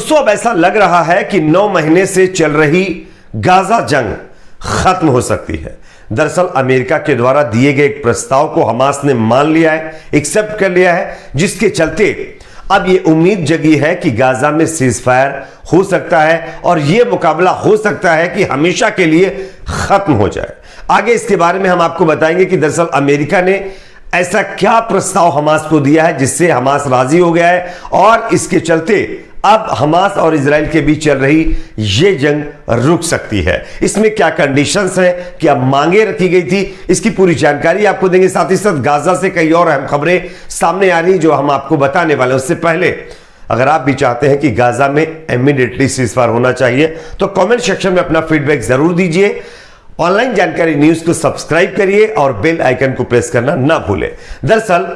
दोस्तों, अब ऐसा लग रहा है कि 9 महीने से चल रही गाजा जंग खत्म हो सकती है। दरअसल अमेरिका के द्वारा दिए गए एक प्रस्ताव को हमास ने मान लिया है, एक्सेप्ट कर लिया है, जिसके चलते अब यह उम्मीद जगी है कि गाजा में सीजफायर हो सकता है और यह मुकाबला हो सकता है कि हमेशा के लिए खत्म हो जाए। आगे इसके बारे में हम आपको बताएंगे कि दरअसल अमेरिका ने ऐसा क्या प्रस्ताव हमास को दिया है जिससे हमास राजी हो गया है और इसके चलते अब हमास और इजराइल के बीच चल रही यह जंग रुक सकती है। इसमें क्या कंडीशंस हैं, क्या मांगे रखी गई थी, इसकी पूरी जानकारी आपको देंगे। साथ ही साथ गाजा से कई और अहम खबरें सामने आ रही जो हम आपको बताने वाले हैं। उससे पहले अगर आप भी चाहते हैं कि गाजा में इमीडिएटली सीजफायर होना चाहिए तो कमेंट सेक्शन में अपना फीडबैक जरूर दीजिए। ऑनलाइन जानकारी न्यूज को सब्सक्राइब करिए और बेल आइकन को प्रेस करना ना भूलें। दरअसल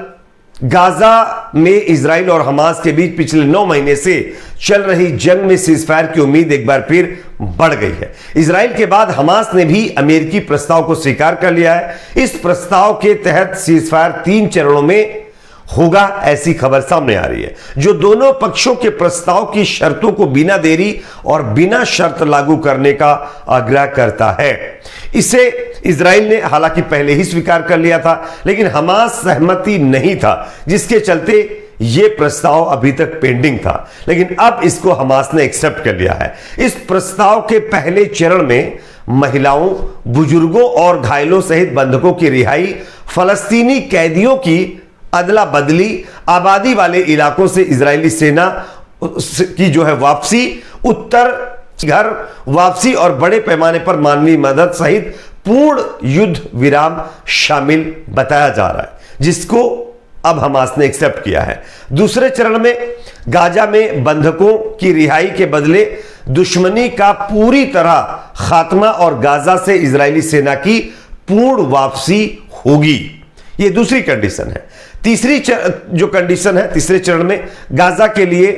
गाजा में इजराइल और हमास के बीच पिछले 9 महीने से चल रही जंग में सीजफायर की उम्मीद एक बार फिर बढ़ गई है। इजराइल के बाद हमास ने भी अमेरिकी प्रस्ताव को स्वीकार कर लिया है। इस प्रस्ताव के तहत सीजफायर 3 चरणों में होगा, ऐसी खबर सामने आ रही है, जो दोनों पक्षों के प्रस्ताव की शर्तों को बिना देरी और बिना शर्त लागू करने का आग्रह करता है। इसे इजराइल ने हालांकि पहले ही स्वीकार कर लिया था, लेकिन हमास सहमति नहीं था, जिसके चलते यह प्रस्ताव अभी तक पेंडिंग था, लेकिन अब इसको हमास ने एक्सेप्ट कर लिया है। इस प्रस्ताव के पहले चरण में महिलाओं, बुजुर्गों और घायलों सहित बंधकों की रिहाई, फलस्तीनी कैदियों की अदला बदली, आबादी वाले इलाकों से इजरायली सेना की जो है वापसी, उत्तर घर वापसी और बड़े पैमाने पर मानवीय मदद सहित पूर्ण युद्ध विराम शामिल बताया जा रहा है, जिसको अब हमास ने एक्सेप्ट किया है। दूसरे चरण में गाजा में बंधकों की रिहाई के बदले दुश्मनी का पूरी तरह खात्मा और गाजा से इजरायली सेना की पूर्ण वापसी होगी। यह दूसरी कंडीशन है। तीसरी जो कंडीशन है, तीसरे चरण में गाजा के लिए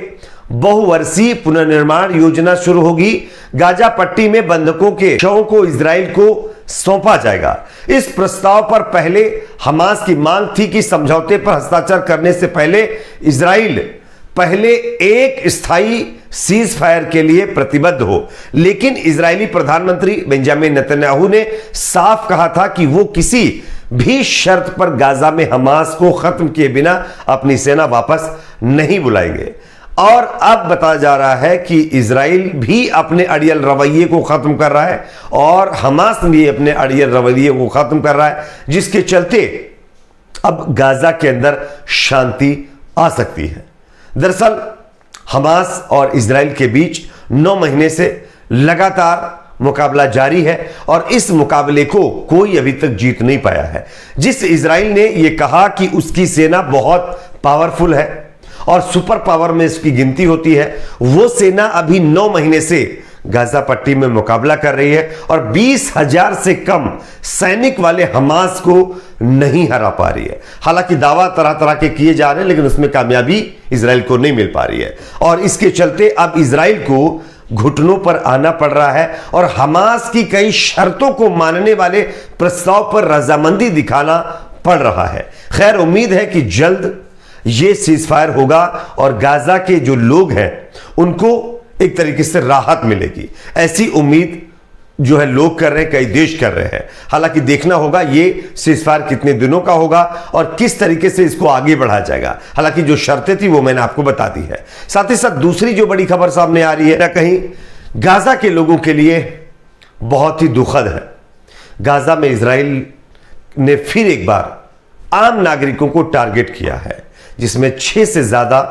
बहुवर्षीय पुनर्निर्माण योजना शुरू होगी। गाजा पट्टी में बंधकों के शवों को इजराइल को सौंपा जाएगा। इस प्रस्ताव पर पहले हमास की मांग थी कि समझौते पर हस्ताक्षर करने से पहले इजराइल पहले एक स्थायी सीज फायर के लिए प्रतिबद्ध हो, लेकिन इजरायली प्रधानमंत्री बेंजामिन नेतन्याहू ने साफ कहा था कि वो किसी भी शर्त पर गाजा में हमास को खत्म किए बिना अपनी सेना वापस नहीं बुलाएंगे। और अब बताया जा रहा है कि इजराइल भी अपने अड़ियल रवैये को खत्म कर रहा है और हमास भी अपने अड़ियल रवैये को खत्म कर रहा है, जिसके चलते अब गाजा के अंदर शांति आ सकती है। दरअसल हमास और इजराइल के बीच 9 महीने से लगातार मुकाबला जारी है और इस मुकाबले को कोई अभी तक जीत नहीं पाया है। जिस इजराइल ने यह कहा कि उसकी सेना बहुत पावरफुल है और सुपर पावर में इसकी गिनती होती है, वो सेना अभी 9 महीने से गाजा पट्टी में मुकाबला कर रही है और 20,000 से कम सैनिक वाले हमास को नहीं हरा पा रही है। हालांकि दावा तरह तरह के किए जा रहे हैं, लेकिन उसमें कामयाबी इजराइल को नहीं मिल पा रही है और इसके चलते अब इजराइल को घुटनों पर आना पड़ रहा है और हमास की कई शर्तों को मानने वाले प्रस्ताव पर रजामंदी दिखाना पड़ रहा है। खैर, उम्मीद है कि जल्द यह सीजफायर होगा और गाजा के जो लोग हैं उनको एक तरीके से राहत मिलेगी, ऐसी उम्मीद जो है लोग कर रहे हैं, कई देश कर रहे हैं। हालांकि देखना होगा ये सीजफायर कितने दिनों का होगा और किस तरीके से इसको आगे बढ़ाया जाएगा। हालांकि जो शर्तें थी वो मैंने आपको बता दी है। साथ ही साथ दूसरी जो बड़ी खबर सामने आ रही है ना, कहीं गाजा के लोगों के लिए बहुत ही दुखद है। गाजा में इजराइल ने फिर एक बार आम नागरिकों को टारगेट किया है, जिसमें 6 से ज्यादा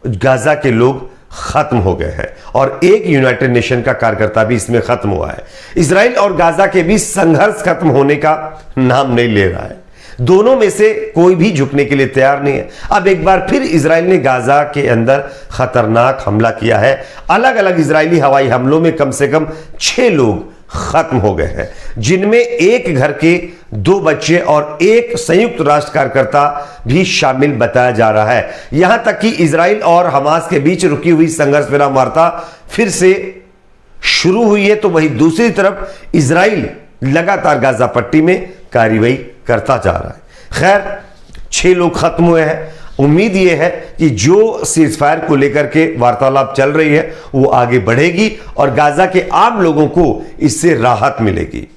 गाजा के लोग खत्म हो गए हैं और एक यूनाइटेड नेशन का कार्यकर्ता भी इसमें खत्म हुआ है। इजराइल और गाजा के बीच संघर्ष खत्म होने का नाम नहीं ले रहा है। दोनों में से कोई भी झुकने के लिए तैयार नहीं है। अब एक बार फिर इजराइल ने गाजा के अंदर खतरनाक हमला किया है। अलग अलग इजरायली हवाई हमलों में कम से कम 6 लोग खत्म हो गए हैं, जिनमें एक घर के 2 बच्चे और एक संयुक्त राष्ट्र कार्यकर्ता भी शामिल बताया जा रहा है। यहां तक कि इजराइल और हमास के बीच रुकी हुई संघर्ष विराम वार्ता फिर से शुरू हुई है, तो वहीं दूसरी तरफ इजराइल लगातार गाजा पट्टी में कार्रवाई करता जा रहा है। खैर, 6 लोग खत्म हुए हैं। उम्मीद यह है कि जो सीजफायर को लेकर के वार्तालाप चल रही है वो आगे बढ़ेगी और गाजा के आम लोगों को इससे राहत मिलेगी।